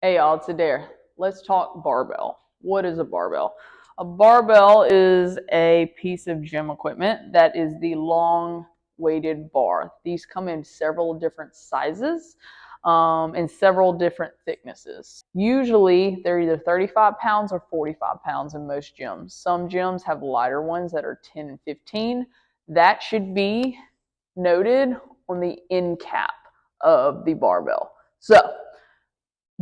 Hey y'all, it's Adair. Let's talk barbell. What is a barbell? A barbell is a piece of gym equipment that is the long weighted bar. These come in several different sizes and several different thicknesses. Usually they're either 35 pounds or 45 pounds in most gyms. Some gyms have lighter ones that are 10 and 15. That should be noted on the end cap of the barbell. So,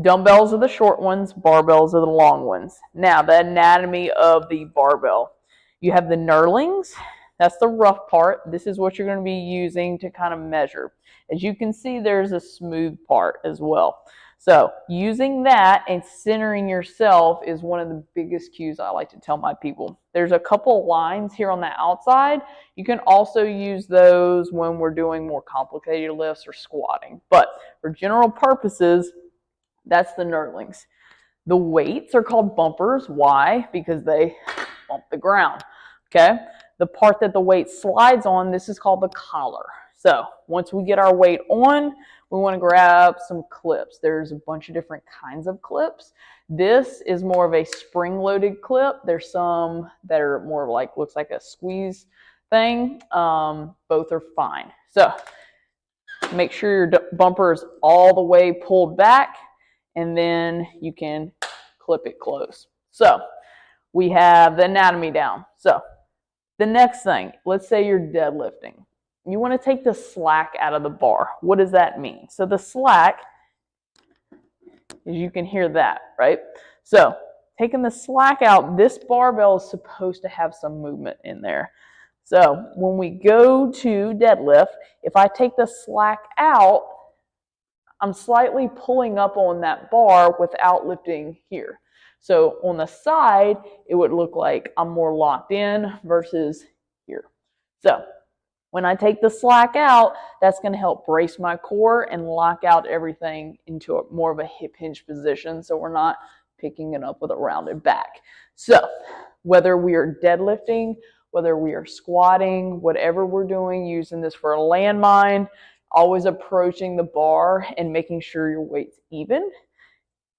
dumbbells are the short ones, barbells are the long ones. Now, the anatomy of the barbell. You have the knurlings, that's the rough part. This is what you're going to be using to kind of measure. As you can see, there's a smooth part as well. So, using that and centering yourself is one of the biggest cues I like to tell my people. There's a couple lines here on the outside. You can also use those when we're doing more complicated lifts or squatting. But for general purposes, that's the knurlings. The weights are called bumpers. Why? Because they bump the ground. Okay? The part that the weight slides on, this is called the collar. So once we get our weight on, we want to grab some clips. There's a bunch of different kinds of clips. This is more of a spring-loaded clip. There's some that are more like, looks like a squeeze thing. Both are fine. So make sure your bumper is all the way pulled back, and then you can clip it close. So we have the anatomy down. So the next thing, let's say you're deadlifting. You want to take the slack out of the bar. What does that mean? So the slack, as you can hear that, right? So taking the slack out, this barbell is supposed to have some movement in there. So when we go to deadlift, if I take the slack out, I'm slightly pulling up on that bar without lifting here. So on the side, it would look like I'm more locked in versus here. So when I take the slack out, that's going to help brace my core and lock out everything into more of a hip hinge position, so we're not picking it up with a rounded back. So whether we are deadlifting, whether we are squatting, whatever we're doing, using this for a landmine, always approaching the bar and making sure your weight's even,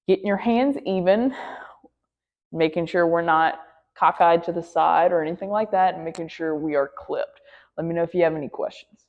getting your hands even, making sure we're not cockeyed to the side or anything like that, and making sure we are clipped. Let me know if you have any questions.